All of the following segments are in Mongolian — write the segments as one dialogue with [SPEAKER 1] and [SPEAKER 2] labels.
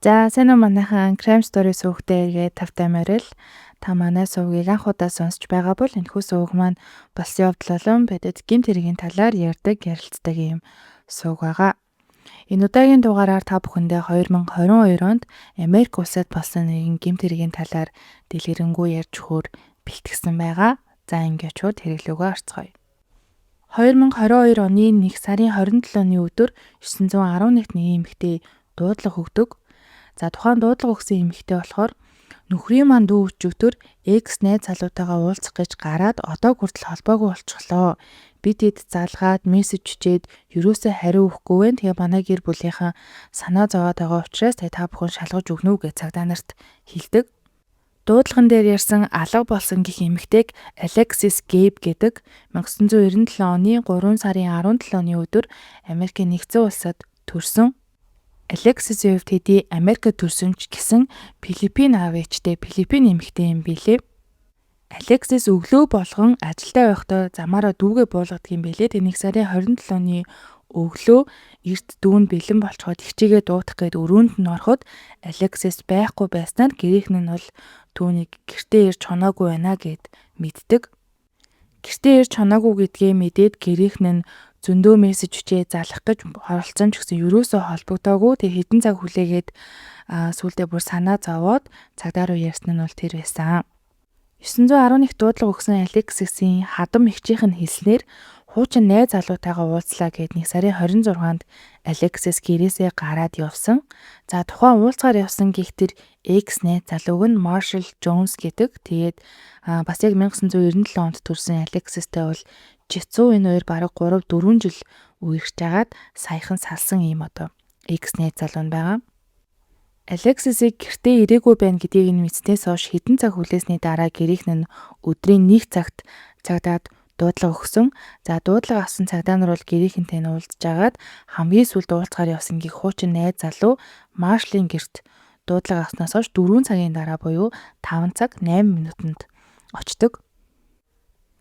[SPEAKER 1] За сайн уу манайхан Crime Story сүүхтэй ирээд тавтай морил та манай сувгийг анх удаа сонсч байгаа бол энэхүү сувг маань болсон явдал болон бидэд гэмт хэргийн талаар ярьдаг ярилцдаг юм сувг байгаа. Энэ удаагийн дугаараар та бүхэндээ 2022 онд Америк улсад болсон нэгэн гэмт хэргийн талаар дэлгэрэнгүй ярьж өгөхөөр бэлтгэсэн байгаа. За ингээд шууд хэрэглүүгээ орцгоё. 2022 оны 1 сарын 27-ны өдөр 911 эмэгтэй дуудлага өгдөг. За тухайн дуудлага өгсөн эмэгтэй болохоор нөхрийн маань дүү өчигдөр экс найз залуутайгаа уулзах гэж гараад одоо хүртэл холбоогүй болчихлоо. Би тэд залгаад мессеж чичээд юусоо хариу өгөхгүй вэ? Тэгээ манай гэр бүлийнхэн санаа зовоод байгаа учраас та бүхэн шалгаж өгнө үү гэж цагдаа нарт хэлдэг. Дуудлаган дээр ярьсан алга болсон гэх эмэгтэйг Alexis Gabe гэдэг 1997 оны 3 сарын 17-ны өдөр Америкийн нэгдсэн улсад төрсөн. Alexis-ийн хувьд хэдий Америкт төрсөн ч гэсэн Филиппин аав ээжтэй Филиппин эмэгтэй юм билээ. Alexis өглөө болгон ажилдаа байхдаа замаараа дүүгээ буулгадаг юм билээ. Тэг 1 сарын 27-ны өглөө эрт дүүн бэлэн болцоход хичээгээ дуудах гээд өрөөнд нь ороход Alexis байхгүй байснаар гэрийнхэн нь бол түүнийг гэртээ ирж чоноогүй байна гэд мэддэг. Гэртээ ирж чоноогүй гэдгээ мэдээд гэрийнхэн нь зөндөө мессеж хүчээ залах гэж оролцсон ч гэсэн юусоо холбогдоогүй. Тэг хэдэн цаг хүлээгээд сүүлдээ бүр санаа зовоод цагдаа руу ярьсан нь бол тэр байсан. 911 дуудлага өгсөн Alexis-ийн хадам эгчийнх нь хэлснээр хуучин найз залуутайгаа уулзлаа гэд 1 сарын 26-нд Alexis гэрээсээ гараад явсан. За тухайн уулзгаар явсан гихтэр экс найз залууг нь Marshall Jones гэдэг. Тэгээд бас яг 1997 онд төрсэн Alexis-тэй бол жицүү энэ хоёр бараг 3-4 жил үерхэж агаад саяхан салсан юм одоо экс найз залуу нь байгаа. Alexis-ийг гэртээ ирээгүй байна гэдгийг нь мэдснээс хойш хэдэн цаг хүлээсний дараа гэрийнхэн нь өдрийн 1 цагт цагдаад дуудлага өгсөн. За дуудлага авсан цагдаа нар бол гэрийнхэнтэй нь уулзж агаад хамгийн сүүлд уулзгаар явсан гих хуучин найз залуу Marshall-ийн гэрт дуудлага авснаас хойш 4 цагийн дараа буюу 5 цаг 8 минутанд очдог.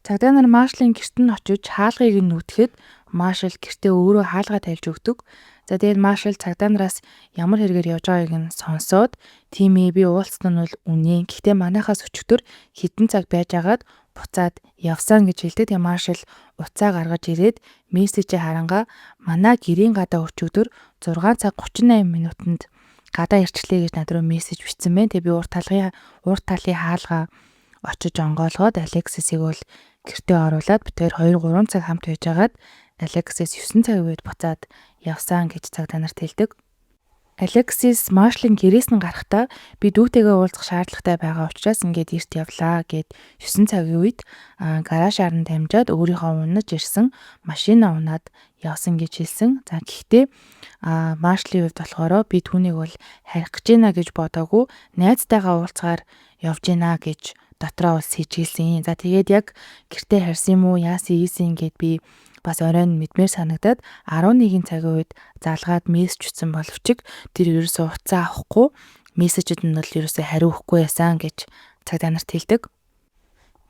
[SPEAKER 1] Цагдаа нар Marshall-ийн гэрт нь очиж хаалгыг нь нүтгэхэд Marshall гэртээ өөрөө хаалгаа тавьж өгдөг. За тэгээд Marshall цагдаа нараас ямар хэрэгээр явж байгааг нь сонсоод тийм ээ би уулзсан нь бол үнэн. Гэхдээ манайхаас өчигдөр хэдэн цаг байжгаад буцаад явсан гэж хэлдэг. Тэгээд Marshall уцаа гаргаж ирээд мессежээ харангаа манай гэрийн гадаа өчигдөр 6 цаг 38 минутанд гадаа ирчлээ гэж над руу мессеж бичсэн байна. Тэгээд би урт талын хаалгаа очиж онгоолгоод Alexis-ийг бол гэртээ оруулаад бид 2-3 цаг хамт байжгаад Alexis 9 цагийн үед буцаад явсан гэж цагдаа нарт хэлдэг. Alexis Marshall-ийн гэрээс нь гарахдаа би дүүтэйгээ уулзах шаардлагатай байгаа учраас ингээд эрт явлаа гэд 9 цагийн үед гаражаар нь дамжаад өөрийнхөө унаж ирсэн машинаа унаад явсан гэж хэлсэн. За гэхдээ Marshall-ийн хувьд болохоор би түүнийг бол харих гэж байна гэж бодоогүй найзтайгаа уулзгаар явж байна гэж дотроо бол сэжгэлсэн. За тэгээд яг гэртээ харсан юм уу яасан ийсэн гэд би бас оройн мэдмээр санагдаад 11 цагийн үед залгаад мессеж утсан боловч тэр ерөөсөө уцаа авахгүй мессежэд нь бол ерөөсөө хариу өгөхгүй байсан гэж цагдаа нарт хэлдэг.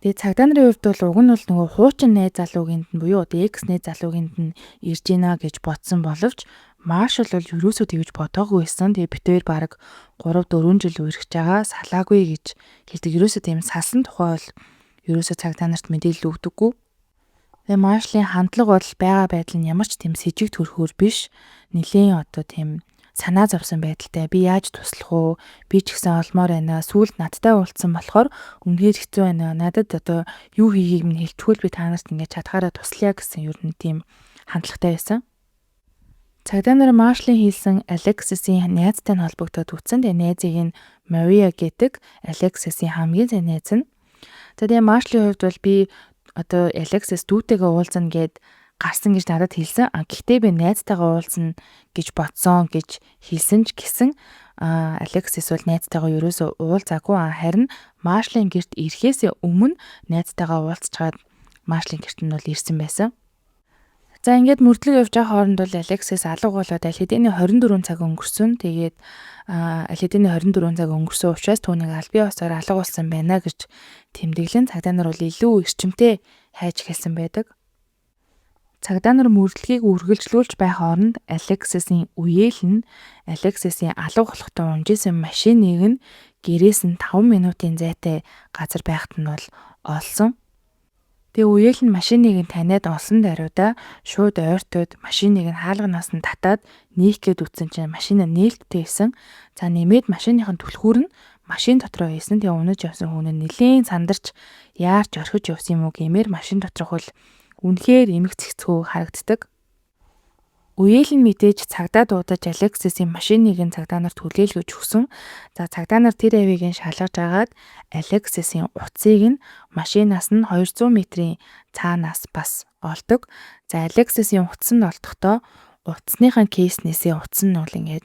[SPEAKER 1] Тэгээд цагдаа нарын хувьд бол уг нь бол нөгөө хуучин найз залуугинд нь буюу экс найз залуугинд нь ирж гинэ гэж бодсон боловч Marshall бол ерөөсөө тэгж бодоогүй байсан. Тэгээд битээр баг 3-4 жил үерхэж байгаа салаагүй гэж хэлдэг. Ерөөсөө тийм салсан тухай бол ерөөсөө цагдаа нарт мэдээлэл өгдөггүй. Тэгээ Marshall-ийн хандлага бол байгаа байдал нь ямар ч тийм сэжиг төрхөөр биш. Нилийн одоо тийм санаа зовсон байдалтай. Би яаж туслах уу? Би ч гэсэн олмоор байна. Сүүлд надтай уулзсан болохоор үнээр хэцүү байна. Надад одоо юу хийхийг минь хэлчихвэл би та нарт ингэж чадхаараа туслая гэсэн ер нь тийм хандлагатай байсан. Цагдаа нар Marshall-ийн хэлсэн Alexis-ийн найзтай нь холбогдоод үтсэн. Тэгээ найзыг нь Maria гэдэг Alexis-ийн хамгийн сайн найз нь. За тэгээ Marshall-ийн хувьд бол би одоо Alexis дүүтэйгээ уулзна гэд гарсан гэж надад хэлсэн. Гэхдээ би найзтайгаа уулзна гэж бодсон гэж хэлсэн ч гэсэн Alexis бол найзтайгаа ерөөсөө уулзаагүй. Харин Marshall-ийн гэрт ирэхээс өмнө найзтайгаа уулзчаад Marshall-ийн гэрт нь бол ирсэн байсан. За ингээд мөрдлөг явж байгаа хооронд бол Alexis алга болоод аль хэдийн 24 цаг өнгөрсөн. Тэгээд аль хэдийн 24 цаг өнгөрсөн учраас түүнийг аль бие усаар алга болсон байна гэж тэмдэглэн цагдаа нар бол илүү эрчимтэй хайж хэлсэн байдаг. Цагдаа нар мөрдлөгийг үргэлжлүүлж байх оронд Алексисын үеэл нь Алексисын алга болохтой унжсэн машиныг нь гэрээс нь 5 минутын зайтай газар байхад нь бол олсон. Тэгээ үеэл нь машиныг нь таниад олсон даруйда шууд ойртоод машиныг нь хаалганаас нь татаад нийх гээд үтсэн чинь машин нь нээлттэй байсан. За нэмээд машиныхын түлхүүр нь машин дотроо хийсэн. Тэгээ унаж явсан хүн нь нэлийн сандарч яарч орхиж явсан юм уу гэмээр машин доторх бол үнэхээр эмх цэгцгүү харагддаг. Үеэл нь мэдээж цагдаа дуудаж Алексисын машиныг нь цагдаа нарт хүлээлгэж өгсөн. За цагдаа нар тэр авийг нь шалгаж агаад Алексисын утсыг нь машинаас нь 200 метрийн цаанаас бас олдог. За Алексисын утас нь олдохдоо утасныхаа кейснээсээ утас нь бол ингээд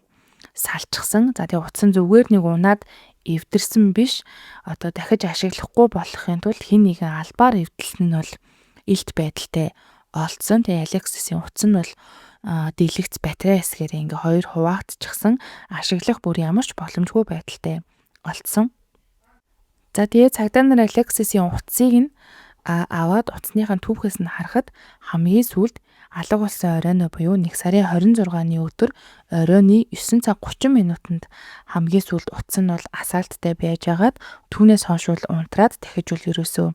[SPEAKER 1] салчихсан. За тэгээ утас нь зүгээр нэг унаад эвдэрсэн биш. Одоо дахиж ашиглахгүй болохын тулд хин нэгэн албаар эвдэлсэн нь бол илт байдалтай олдсон. Тэгээ Алексисын утас нь бол дийлэгц батарей хэсгээр ингээ хоёр хуваагдчихсан ашиглах бүр ямар ч боломжгүй байдалтай олдсон. За тэгээ цагдаа нар Алексисын утсыг нь аваад утасныхаа түүхээс нь харахад хамгийн сүүлд алга болсон оройн буюу 1 сарын 26-ны өдөр оройны 9 цаг 30 минутанд хамгийн сүүлд утас нь бол асаалттай байж агаад түүнээс хойш бол унтраад дахиж үл ерөөсөө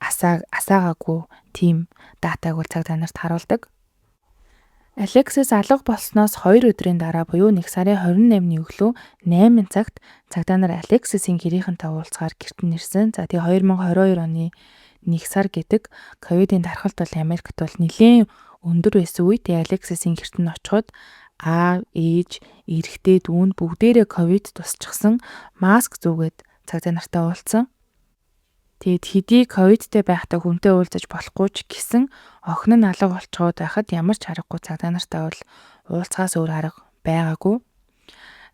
[SPEAKER 1] асаагаагүй тийм датаг бол цагдаа нарт харуулдаг. Алексис алга болсноос 2 өдрийн дараа буюу 1 сарын 28-ны өглөө 8 цагт цагдаа нар Алексисын гэрийнхэнтэй уулзгаар гэрт нь ирсэн. За тэгээ 2022 оны 1 сар гэдэг ковидын дархалт бол Америкт бол нэлээд өндөр байсан үед Алексисын гэрт нь очиход аав, ээж, эрэгтэй дүү нь бүгдээрээ ковид тусчихсан маск зүүгээд цагдаа нартай уулзсан. Тэгэд хэдий ковидтэй байхдаа хүнтэй уулзаж болохгүй ч гэсэн охин нь алга болчиход байхад ямар ч аргагүй цагдаа нартай бол уулзахаас өөр арга байгаагүй.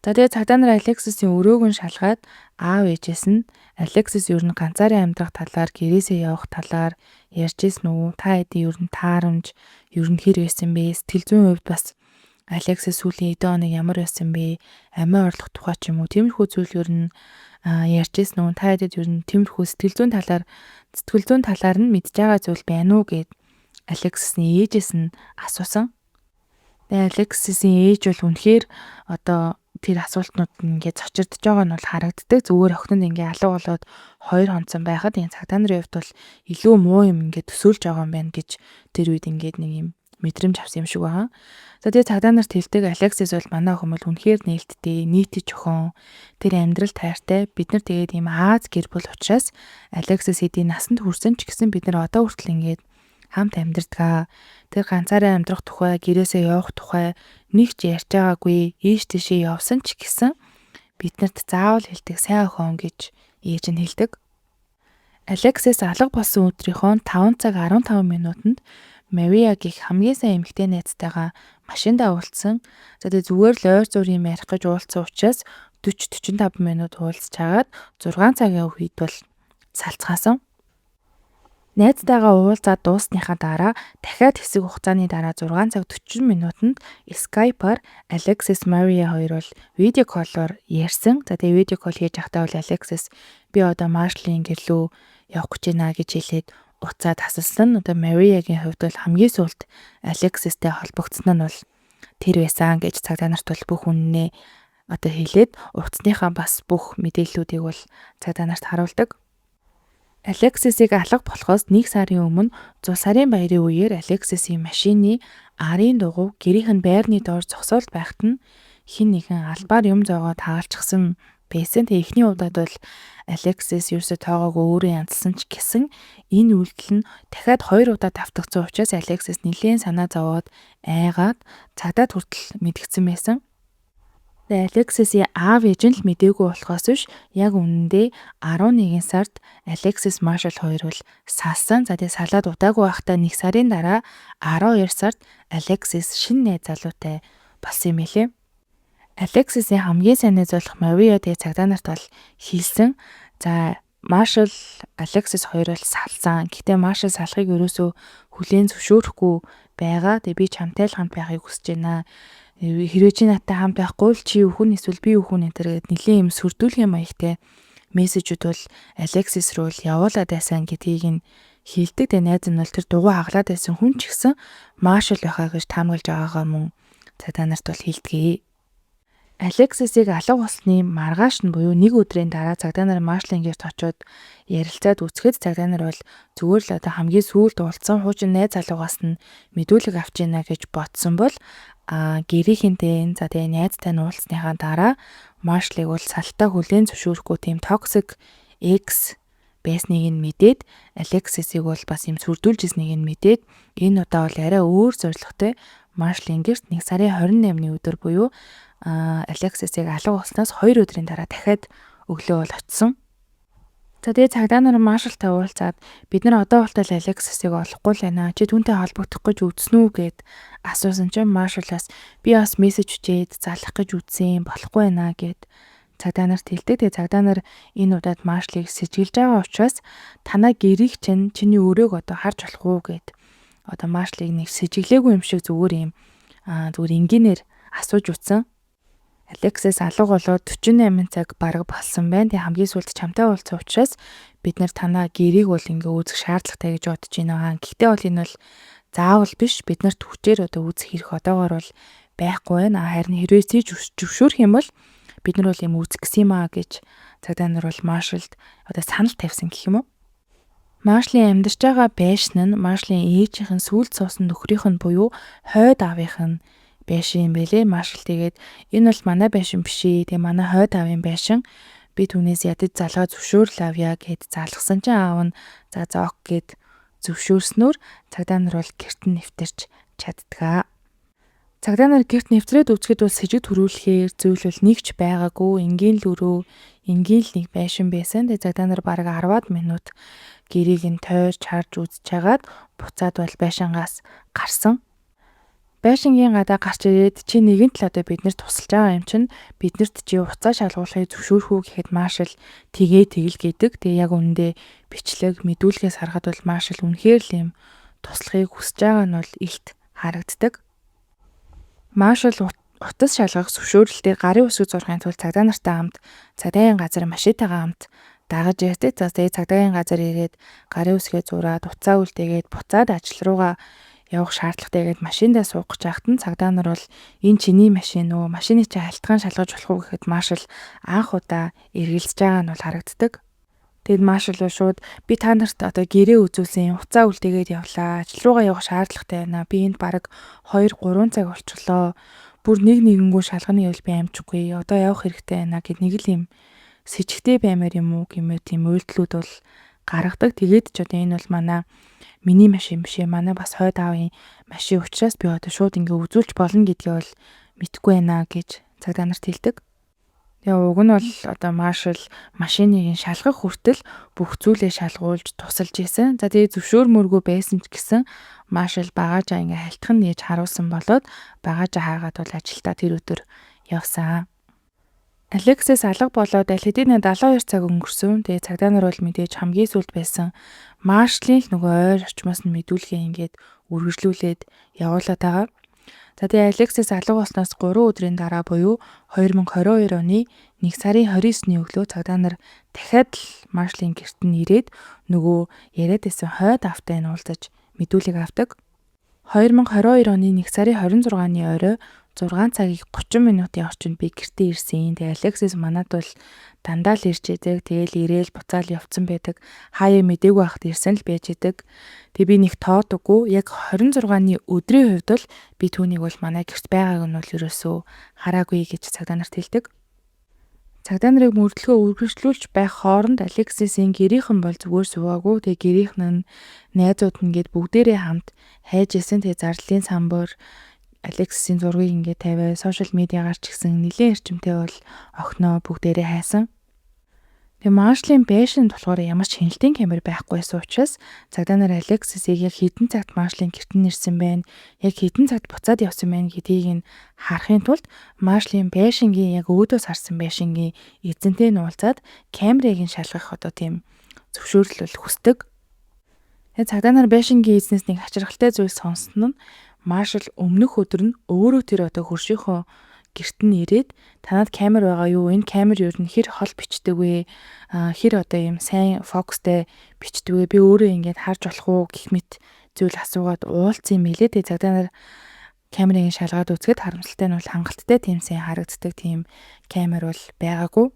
[SPEAKER 1] За тэгээ цагдаа нар Алексисын өрөөг нь шалгаад аав ээжээс нь Алексис ер нь ганцаараа амьдрах талаар гэрээсээ явах талаар ярьжсэн үү? Та хэдий ер нь таарамж ер нь хэр байсан бэ? Сэтгэл зүйн хувьд бас Алексис сүүлийн эдэн хоног ямар байсан бэ? Амиа орлох тухай ч юм уу? Тиймэрхүү зүйл ер нь ярьжсэн үү? Та хэдий ер нь тиймэрхүү сэтгэл зүйн талаар нь мэдж байгаа зүйл байна уу гэд Алексисын ээжээс нь асуусан. Тэгээ Алексисын ээж бол үнэхээр одоо тэр асуултнууд нь ингээд цочирдж байгаа нь бол харагддаг. Зүгээр охинд ингээ алга болоод 2 хонцсон байхад энэ цагдаа нарын хувьд бол илүү муу юм ингээд төсөөлж байгаа юм байна гэж тэр үед ингээд нэг юм мэдрэмж авсан юм шиг байгаа. За тэгээ цагдаа нарт хэлдэг Алексис бол манай охин бол үнэхээр нээлттэй, нийтэж охин. Тэр амьдрал тайртай. Бид нар тэгээд ийм Аз гэр бүл учраас Алексис хэдий насанд хүрсэн ч гэсэн бид нар одоо хүртэл ингээд хамт амьдардаг. Тэр ганцаараа амьдрах тухай, гэрээсээ явах тухай нэг ч ярьж байгаагүй. Ийш тийшээ явсан ч гэсэн биднэрт заавал хэлдэг сайн охин гэж ээж нь хэлдэг. Алексис алга болсон өдрийнхөө 5 цаг 15 минутанд Мария гэх хамгийн сайн эмэгтэй найзтайгаа машиндаа уулзсан. За тэгээ зүгээр л ойр зургийн ярих гэж уулзсан учраас 40-45 минут уулзч хагаад 6 цагийн үед бол салцгаасан. Найзтайгаа уулзаад дуусныхаа дараа дахиад хэсэг хугацааны дараа 6 цаг 40 минутанд Skype-аар Алексис Мария хоёр бол видео коллоор ярьсан. За тэгээ видео колл хийж байхдаа бол Алексис би одоо Маршлийн гэрлөө явах гэж байна гэж хэлээд уцаад хасалсан. Одоо Мариягийн хувьд бол хамгийн сүүлд Алексистэй холбогдсон нь бол тэр байсан гэж цагдаа нарт бол бүх үннээ одоо хэлээд утасныхаа бас бүх мэдээллүүдийг бол цагдаа нарт харуулдаг. Алексисыг алга болохоос 1 сарын өмнө Зул сарын баярын үеэр Алексисийн машины арын дугуй гэрийнх нь байрны доор зогсоол байхад нь хин нэгэн албаар юм зоогоод хаалчихсан байсан. Тэгээ эхний удаад бол Алексис ерөөсө тоогоогүй өөрөө янзлсан ч гэсэн энэ үйлдэл нь дахиад 2 удаа давтагдсан учраас Алексис нэлээд санаа зовоод айгаад цагдаад хүртэл мэдгдсэн байсан. Алексисийн аав ээж нь л мдээгүй болохоос биш яг үнэндээ 11 сард Алексис Маршал хоёр бол салсан. За тэгээ салаад удаагүй байхдаа 1 сарын дараа 12 сард Алексис шинэ найз залуутай болсон юм элэ. Алексисийн хамгийн сайн найз болох Мария тэгээ цагдаа нарт бол хэлсэн. За Маршал Алексис хоёр бол салсан. Гэтэ Маршал салахыг ерөөсөө хүлээн зөвшөөрөхгүй байгаа. Тэгээ би чамтай л хамт байхыг хүсэж байна. Хэрвээ чи надтай хамт байхгүй л чи өвхөн эсвэл би өвхөн энэ төр гэд нэлийн юм сүрдүүлэх маягтай мессежүүд бол Алексис руу явуулаад байсан гэдгийг нь хийлдэг. Тэгээ найз нь бол тэр дугуй хаглаад байсан хүн ч гэсэн Маршал байхаа гэж таамаглаж байгаагаа мөн цагдаа нарт бол хэлдэг. Алексисийг алга болсны маргааш нь буюу нэг өдрийн дараа цагдаа нар Маршалын гэрт очиод ярилцаад үзэхэд цагдаа нар бол зүгээр л одоо хамгийн сүүлд уулзсан хуучин найз залуугаас нь мэдүүлэг авч ийна гэж бодсон бол гэрийнхэнтэй за тэгээ найзтай нь уулзсныхаа дараа Маршалыг бол салтаа хүлээн зөвшөөрөхгүй тийм токсик X байсныг нь мэдээд Алексисийг бол бас юм сүрдүүлж ирснийг нь мэдээд энэ удаа бол арай өөр зорилготой Маршалын гэрт 1 сарын 28-ны өдөр буюу Алексисийг алга болсноос 2 өдрийн дараа дахиад өглөө бол очсон. За тэгээ цагдаа нар Маршалтай уулзаад бид нар одоо болтол Алексисийг олохгүй л байна. Чи түүнтэй холбогдох гэж үзсэн үү гэд асуусан чинь Маршалаас би бас мессеж өчээд залах гэж үзсэн болохгүй байна гэд цагдаа нарт хэлдэг. Тэгээ цагдаа нар энэ удаад Маршалыг сэжиглэж байгаа учраас танаа гэрийг чиний өрөөг одоо харж болох уу гэд одоо Маршалыг нэг сэжиглээгүй юм шиг зүгээр энгийнээр асууж утсан. Алексис алга болоод 48 цаг бараг болсон байна. Тэгээ хамгийн сүүлд чамтай уулзсан учраас бид нар танаа гэрийг бол ингээ үзэх шаардлагатай гэж бодож байна. Гэхдээ бол энэ бол заавал биш. Бид нарт хүчээр одоо үзэх хэрэг одоогоор бол байхгүй байна. Харин хэрвээ тийж зөвшөөрөх юм бол бид нар бол юм үзэх гэсэн юм аа гэж цагдаа нар бол Маршалд одоо санал тавьсан гэх юм уу. Маршалын амьдарч байгаа байшин нь Маршалын ээжийнхэн сүүлд суусан нөхрийнх нь буюу хойд аавынх нь байшин юм бэлээ. Маршал тэгээд энэ бол манай байшин биш ээ. Тэгээ манай хойд аавын байшин. Би түүнээс ядаж залгаа зөвшөөрөл авъя гэд залгсан чинь аав нь за ок гэд зөвшөөрснөөр цагдаа нар бол гэрт нь нэвтэрч чаддгаа. Цагдаа нар гэрт нэвтрээд үзэхэд бол сэжиг төрүүлэхээр зөвлөл нэгч байгаагүй. Энгийн л өрөө, энгийн л нэг байшин байсан. Тэгээ цагдаа нар бараг 10-аад минут гэрийг нь тойрч харж үзэж хагаад буцаад бол байшингаас гарсан. Байшингийн гадаа гарч ирээд чи нэгэн л одоо биднэрт тусалж байгаа юм чинь биднэрт чи уцаа шалгуулахыг зөвшөөрөх үү гэхэд Маршал тэгэл гэдэг. Тэгээ яг үүндээ бичлэг мэдүүлгээс харахад бол Маршал үнэхээр л юм туслахыг хүсэж байгаа нь бол илт харагддаг. Маршал утас шалгах зөвшөөрлөлтөөр гарын үсэг зурхын тулд цагдаа нартай хамт цагдаагийн газар машинтайгаа хамт дагаж ирдэг. За тэгээ цагдаагийн газар ирээд гарын үсгээ зураад уцаа үлдээгээд буцаад ажил руугаа явах шаардлагатай гэд машиндаа суух гэж байхад нь цагдаа нар бол энэ чиний машин үү? Машины чи халтгаан шалгаж болох уу гэхэд Маршал анх удаа эргэлзэж байгаа нь бол харагддаг. Тэгэд Маршал бол шууд би та нарт одоо гэрээ үзүүлсэн уцаа үлдээгээд явлаа. Ажил руугаа явах шаардлагатай байна. Би энд бараг 2-3 цаг болчихлоо. Бүр нэгэнгүй шалганы явал би амжихгүй. Одоо явах хэрэгтэй байна гэд нэг л юм сэжигтэй баймаар юм уу гэмээр тийм үйлдэлүүд бол гаргадаг. Тэгээд ч одоо энэ бол миний машин биш ээ. Манай бас хойд аавын машин учраас би одоо шууд ингээ үзүүлж болно гэдгээ бол мэдэхгүй байна гэж цагдаа нарт хэлдэг. Тэгээ уг нь бол одоо Маршал машиныг шалгах хүртэл бүх зүйлээ шалгуулж тусалж исэн. За тэгээ зөвшөөрмөргүй байсан ч гэсэн Маршал багаажаа ингээ халтхан нээж харуулсан болоод багаажаа хаагаад бол ажилдаа тэр өдөр явсан. Алексис алга болоод аль хэдийн 72 цаг өнгөрсөн. Тэгээ цагдаа нар бол мэдээж хамгийн сүүлд байсан Маршалын л нөгөө ойр очмоос нь мэдүүлгээ ингээд үргэлжлүүлээд явуулаад байгаа. За тэгээ Алексис алга болсноос 3 өдрийн дараа буюу 2022 оны 1 сарын 29-ний өглөө цагдаа нар дахиад л Маршалын гэрт нь ирээд нөгөө яриад байсан хойд автаа нь уулзаж мэдүүлэг авдаг. 2022 оны 1 сарын 26-ны орой 6 цагийг 30 минутын орчинд би гэртээ ирсэн. Тэгээ Алексис манад бол дандаа л ирж идэг. Тэгээл ирээл буцаал явцсан байдаг. Хаяа мдээгүй байхад ирсэн л байж идэг. Тэгээ би нэг тоодоггүй. Яг 26-ны өдрийн хувьд бол би түүнийг бол манай гэрт байгааг нь бол ерөөсөө хараагүй гэж цагдаа нарт хэлдэг. Цагдаа нарыг мөрдлөгөө үргэлжлүүлж байх хооронд Алексисийн гэрийнхэн бол зүгээр суугаагүй. Тэгээ гэрийнхэн нь найзууд нь гээд бүгдээрээ хамт хайж исэн. Тэгээ зарлалын самбар Алексисийн зургийг ингээд тавиа сошиал медиагаар ч гэсэн нэлээд эрчимтэй бол огноо бүгдээрээ хайсан. Тэгээ Маршалын байшинд болохоор ямар ч хяналтын камер байхгүйсэн учраас цагдаа нар Алексисийг яг хэдэн цагт Маршалын гэрт нэрсэн байна, яг хэдэн цагт буцаад явсан байна гэдгийг нь харахын тулд Маршалын байшингийн яг өөдөөс харсан байшингийн эзэнтэй нь уулзаад камерыг нь шалгах одоо тийм зөвшөөрлөл хүсдэг. Тэгээ цагдаа нар байшингийн эзнээс нэг хачирхалтай зүйл сонссон нь Маршал өмнөх өдөр нь өөрөө тэр одоо хөршийнхөө гэрт нь ирээд танад камер байгаа юу? Энэ камер ер нь хэр хол бичдэг вэ? Хэр одоо ийм сайн фокустай бичдэг вэ? Би өөрөө ингээд харж болох уу гэх мэт зүйл асуугаад уулзсан юм билээ. Тэгээ цагдаа нар камерыг шалгаад үзэхэд харамсалтай нь бол хангалттай тийм сайн харагддаг тийм камер бол байгаагүй.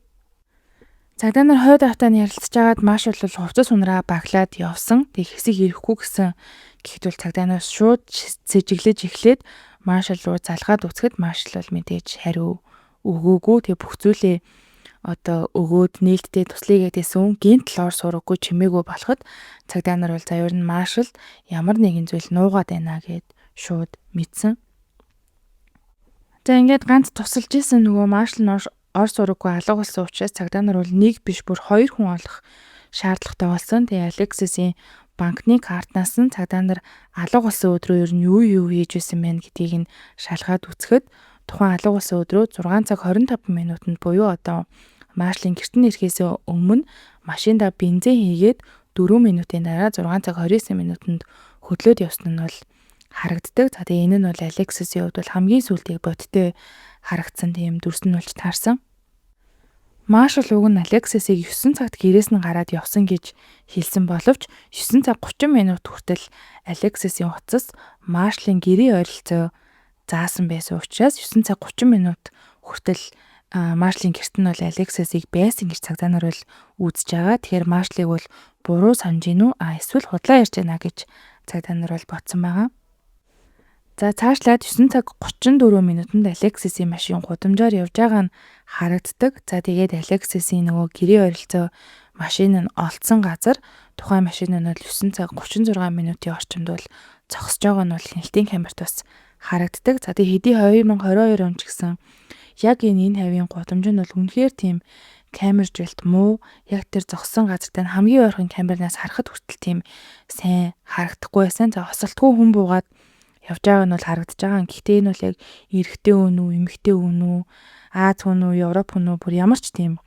[SPEAKER 1] Цагдаа нар хойд автаа нь ярилцж агаад маршал бол хувцас унраа баглаад явсан. Тэг хэсэг ирэхгүй гэсэн. Гэхдээ бол цагдаа нар шууд сэжиглэж эхлээд маршал руу залгаад үцхэд маршал бол мэдээж хариу өгөөгүй. Тэг бүх зүйлээ одоо өгөөд нээлттэй туслая гэдээсэн гинт лоор сураггүй чимээгүй болоход цагдаа нар бол за ер нь маршал ямар нэгэн зүйл нуугаад байна гэд шууд мэдсэн. За ингээд ганц тусалж исэн нөгөө маршал нь ор сураггүй алга болсон учраас цагдаа нар бол нэг биш бүр 2 хүн олох шаардлагатай болсон. Тэгээ Алексисийн банкны картнаас нь цагдаа нар алга болсон өдрөө ер нь юу хийж байсан бэ гэдгийг нь шалгаад үзэхэд тухайн алга болсон өдрөө 6 цаг 25 минутанд буюу одоо маршалын гэрт нь ирэхээс өмнө машинда бензин хийгээд 4 минутын дараа 6 цаг 29 минутанд хөдлөөд явсан нь бол харагддаг. За тэгээ энэ нь бол Алексисийн хувьд бол хамгийн сүүлдээ бодтой харагдсан тийм дүрс нь болж таарсан. Маршал уг нь Алексисийг 9 цагт гэрээс нь гараад явсан гэж хэлсэн боловч 9 цаг 30 минут хүртэл Алексисийн утас маршалын гэрийн ойролцоо заасан байсан учраас 9 цаг 30 минут хүртэл маршалын гэрт нь бол Алексисийг байсан гэж цагдаа нар бол үзэж байгаа. Тэгэхээр маршалыг бол буруу санаж гинүү эсвэл худлаа ярьж байна гэж цагдаа нар бол бодсон байгаа. За цаашлаад 9 цаг 34 минутанд Алексисийн машин гудамжаар явж байгаа нь харагддаг. За тэгээд Алексисийн нөгөө гэрийн ойролцоо машин нь олдсон газар тухайн машин нь бол 9 цаг 36 минутын орчимд бол зогсож байгаа нь бол хяналтын камерт бас харагддаг. За тэгээд хэдий 2022 он ч гэсэн яг энэ хавийн гудамж нь бол үнэхээр тийм камер жилт муу. Яг тэр зогссон газартай хамгийн ойрхон камернаас харахад хүртэл тийм сайн харагдахгүй байсан. За хосолтгүй хүн буугаад явж байгаа нь бол харагдаж байгаа. Гэхдээ энэ бол яг эрэгтэй хүн үү, эмэгтэй хүн үү, Аз хүн үү, Европ хүн үү бүр ямар ч тийм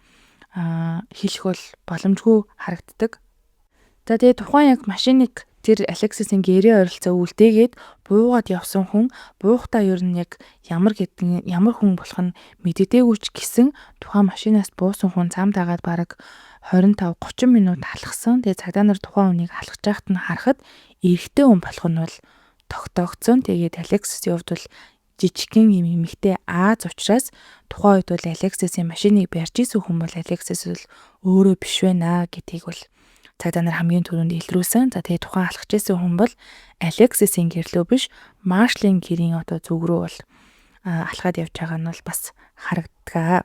[SPEAKER 1] хэлэх бол боломжгүй харагддаг. За тэгээ тухайн яг машиныг тэр Алексисийн гэрийн ойролцоо үлдээгээд буугаад явсан хүн буухтаа ер нь яг ямар хүн болох нь мэддэггүй ч гэсэн тухайн машинаас буусан хүн цам дагаад бараг 25-30 минут алхсан. Тэгээ цагдаа нар тухайн хүнийг алхаж байхад нь харахад эрэгтэй хүн болох нь бол тогтоогцсон. Тэгээд Алексисийн хувьд бол жижигхэн юм эмэгтэй Аз учраас тухайн үед бол Алексисийн машиныг барьж исэн хүн бол Алексис бол өөрөө биш байна гэдгийг бол цагдаа нар хамгийн түрүүнд илрүүлсэн. За тэгээд тухайн алхаж исэн хүн бол Алексисийн гэрлөө биш маршалын гэрийн одоо зүг рүү бол алхаад явж байгаа нь бол бас харагддаг.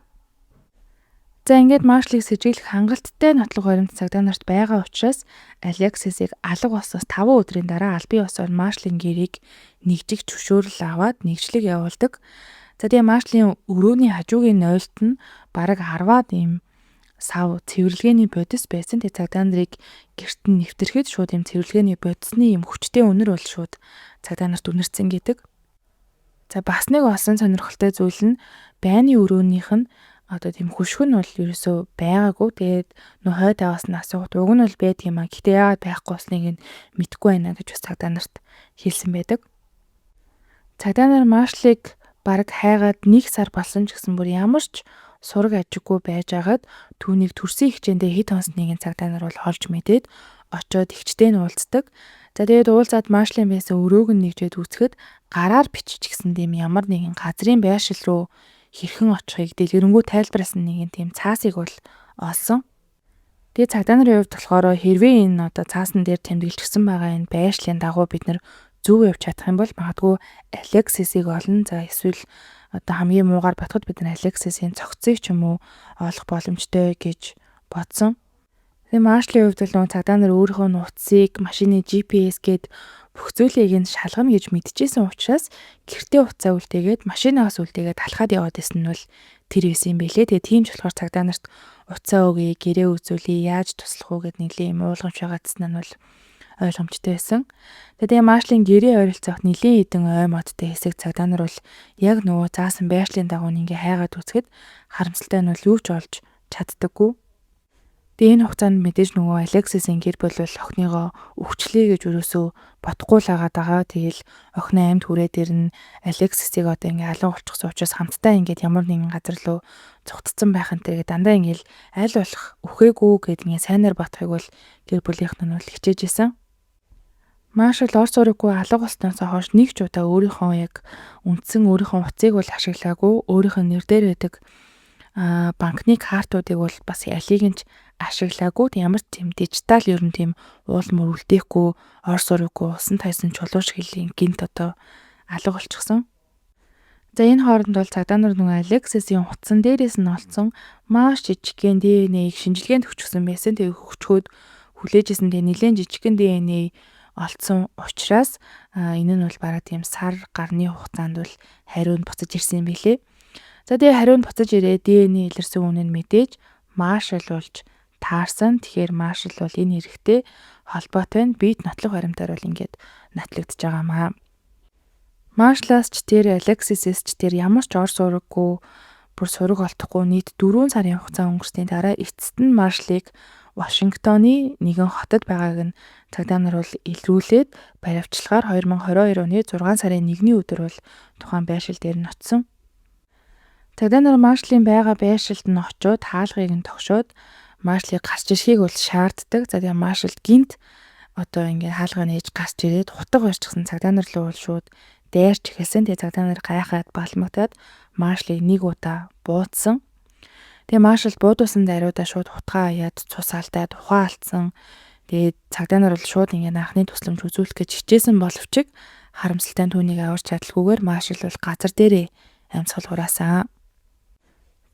[SPEAKER 1] За ингээд маршалыг сэжиглэх хангалттай нотлох баримт цагдаа нарт байгаа учраас Алексисийг алга болсоос 5 өдрийн дараа албан ёсоор маршалын гэрийг нэгжих зөвшөөрөл аваад нэгжлэг явуулдаг. За тэгээ маршалын өрөөний хажуугийн нойлт нь бараг 10-аад ийм сав цэвэрлэгээний бодис байсан. Тэгээ цагдаа нарыг гэрт нь нэвтрэхэд шууд ийм цэвэрлэгээний бодисны ийм хүчтэй үнэр бол шууд цагдаа нарт үнэрсэн гэдэг. За бас нэг олсон сонирхолтой зүйл нь байны өрөөнийх нь одоо тийм хөшгөн бол ерөөсөө байгаагүй. Тэгээд нөө хойд аваас нь асуухад уг нь бол байдаг юм аа. Гэтэ яагаад байхгүй болсныг нь мэдэхгүй байна гэж бас цагдаа нарт хэлсэн байдаг. Цагдаа нар маршалыг бараг хайгаад 1 сар болсон ч гэсэн бүр ямар ч сураг ажиггүй байж агаад түүнийг төрсөн хичээндээ хэд хонсныг цагдаа нар бол олж мэдээд очоод ихчтэй нь уулздаг. За тэгээд уулзаад маршалын байсан өрөөг нь нэгжээд үзэхэд гараар бичиж гисэн тийм ямар нэгэн газрын байршил руу хэрхэн очихыг дэлгэрэнгүй тайлбарласан нэгэн тийм цаасыг бол олсон. Тэгээ цагдаа нарын хувьд болохоор хэрвээ энэ одоо цаасан дээр тэмдэглэжсэн байгаа энэ байршлын дагуу бид нар зөв явж чадах юм бол магадгүй Алексисийг олно. За эсвэл одоо хамгийн муугаар батхад бид нар Алексисийн цогцыг ч юм уу олох боломжтой гэж бодсон. Тэгээ маршалын хувьд бол нөгөө цагдаа нар өөрийнхөө нууцыг, машины GPS гээд бүх зүйлийг нь шалгана гэж мэдчихсэн учраас гэртээ уцаа үлдээгээд машинаас үлдээгээд алхаад яваад исэн нь бол тэр байсан юм бэлээ. Тэгээ тийм ч болохоор цагдаа нарт уцаа өгье, гэрээ үзүүлье, яаж туслах уу гэд нэлийн юм уулгамж байгаадсан нь бол ойлгомжтой байсан. Тэгээ маршалын гэрээ ойролцоох нэлийн хэдэн ой модтой хэсэг цагдаа нар бол яг нөгөө заасан байршлын дагуу ингээ хайгаад үзэхэд харамсалтай нь бол юу ч олж чаддаггүй. Тэгээ энэ хугацаанд мэдээж нөгөө Алексисын гэр бүл охиныгоо өвчлээ гэж өрөөсөө бодохгүй л байгаа. Тэгэл охин амьд хүрээд ирнэ. Алексисыг одоо ингээ алга болчихсон учраас хамтдаа ингээд ямар нэгэн газар руу цугтцсан байх энэ тэгээ дандаа ингээл аль болох өхөөгүй гэд ингээ сайнаар батхыг бол гэр бүлийнх нь бол хичээж исэн. Маршал орц ураггүй алга болсноос хойш нэг ч удаа өөрийнхөө яг үндсэн өөрийнхөө утсыг бол ашиглаагүй. Өөрийнх нь нэр дээр байдаг банкны картуудыг бол бас алийг нь ашиглаагүй. Ямар ч тийм дижитал ер нь тийм уул мөр үлдээхгүй, орс ураггүй усан тайсан чулууш хэлийн гинт одоо алга болчихсон. За энэ хооронд бол цагдаа нар нөгөө Алексисын утсан дээрээс нь олцсон маш жижигхэн ДНХ-ийг шинжилгээнд өчгсөн байсан. Тэгээ өчгөөд хүлээжсэн тэгээ нэлээд жижигхэн ДНХ олцсон учраас энэ нь бол бараг тийм сар гарны хугацаанд бол хариунд буцаж ирсэн юм билээ. За тэгээ хариунд буцаж ирээ ДНХ илэрсэн үнэ нь мэдээж маршал болж таарсан. Тэгэхээр маршал бол энэ хэрэгтэй холбоотой нь бит нотлох баримтаар бол ингээд нотлогдож байгаамаа. Маршлаас ч тэр Алексисээс ч тэр ямар ч ор сураггүй бүр сураг олдохгүй нийт 4 сарын хугацаа өнгөрсний дараа эцэст нь маршлыг Вашингтоны нэгэн хотод байгааг нь цагдаа нар бол илрүүлээд баривчлагаар 2022 оны 6 сарын 1-ний өдөр бол тухайн байшил дээр нь очсон. Цагдаа нар маршлын байгаа байшилд нь очиод хаалгыг нь тогшоод маршлыг гарч ирэхийг бол шаарддаг. За тэгээ маршал гинт одоо ингээд хаалгаа нээж гарч ирээд хутга барьчихсан цагдаа нар руу бол шууд дайрч эхэлсэн. Тэгээ цагдаа нар гайхаад балмагтаад маршлыг нэг удаа буудсан. Тэгээ маршал буудуулсан даруйдаа шууд хутгаа аяад цус алдаад ухаан алдсан. Тэгээд цагдаа нар бол шууд ингээд анхны тусламж үзүүлэх гэж хичээсэн боловч харамсалтай түүнийг аварч чадалгүйгээр маршал бол газар дээрээ амьсгал хураасан.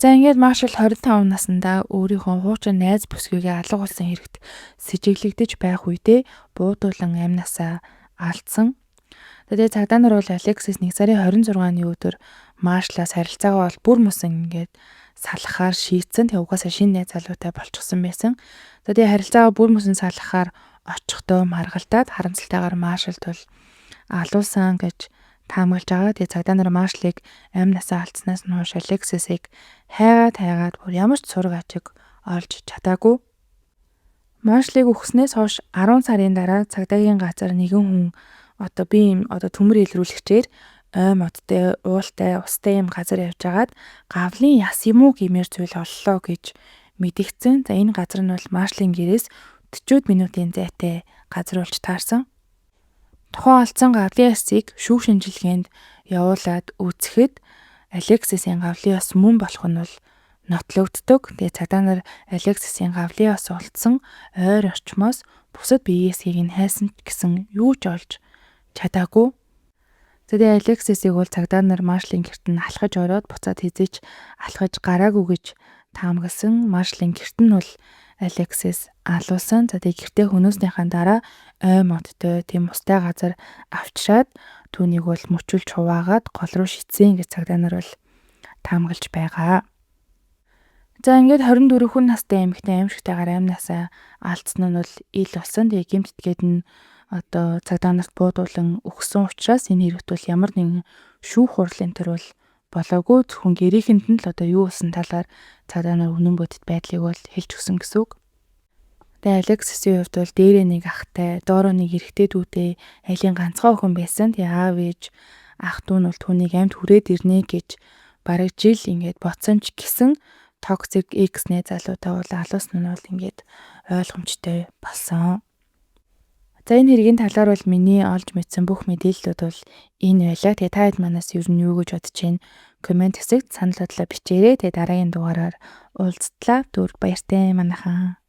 [SPEAKER 1] За ингээд маршал 25 наснда өөрийнхөө хуучин найз бүсгүйгээ алга болсон хэрэгт сэжиглэгдэж байх үедээ буудуулан амнасаа алдсан. Тэгээд цагдаа нар бол Алексис 1 сарын 26-ны өдөр маршлаас харилцаагаа бол бүр мөсөн ингээд салахаар шийдсэн. Тэгээ угаасаа шинэ найз залуутай болчихсон байсан. Тэгээд харилцаагаа бүр мөсөн салахаар очихдоо маргалдаад харамсалтайгаар маршалд бол алуулсан гэж таамаглаж байгаа. Тэгээ цагдаа нар маршлыг амнасаа алдснаас нь хойш Алексисыг хайгаад бүр ямар ч сураг ажиг олж чадаагүй. Маршлыг өгснээс хойш 10 сарын дараа цагдаагийн газар нэгэн хүн одоо би юм одоо төмөр илрүүлэгчээр ой модтой, уултай, устай юм газар явж агаад гавлын яс юм уу гэмээр зүйл оллоо гэж мэдгдсэн. За энэ газар нь бол маршлын гэрээс 40 минутын зайтай газар болж таарсан. Тухайн алдсан гавлын ясыг шүүх шинжилгээнд явуулаад үзэхэд Алексисын гавлын яс мөн болох нь бол нотлогддог. Тэгээ цагдаа нар Алексисын гавлын яс олдсон ойр орчмоос бусад биеэсийг нь хайсан гэсэн юу ч олж чадаагүй. Тэгээ Алексисыг бол цагдаа нар маршлын гэрт нь алхаж ороод буцаад хизээч алхаж гараагүй гэж таамагласан. Маршлын гэрт нь бол Алексис алуулсан. За тэгээ гэртээ хөнөөснийхаа дараа ой модтой тийм устай газар авчираад түүнийг бол мөчүүлж хуваагаад гол руу шидсэн гэж цагдаа нар бол таамаглаж байгаа. За ингээд 24 хүн настай эмэгтэй аимшигтайгаар амнасаа алдсан нь бол ил болсон. Тэгээ гэмтдгээд нь одоо цагдаа нарт буудуулан өгсөн учраас энэ хэрэгт бол ямар нэгэн шүүх хурлын төр бол болоогүй. Зөвхөн гэрээхэнд нь л одоо юу болсон талаар цагдаа нар үнэн бодит байдлыг бол хэлж өгсөн гэсэн үг. Тэгээ Алексисийн хувьд бол дээрээ нэг ахтай, доороо нэг эрэгтэй дүүтэй айлын ганцхан охин байсан. Тэгээ аав ээж ах дүү нь бол түүнийг амьд хүрээд ирнэ гэж бараг жил ингээд бодсон ч гэсэн токсик X нэ залуутай бол алуусн нь бол ингээд ойлгомжтой болсон. За энэ хэргийн талаар бол миний олж мэдсэн бүх мэдээллүүд бол энэ байлаа. Тэгээ та хэд манаас ер нь юу гэж бодож байна? Комент хэсэгт санал бодлоо бичээрэй. Тэгээ дараагийн дугаараар уулзтлаа. Түр баяртай манайхаа.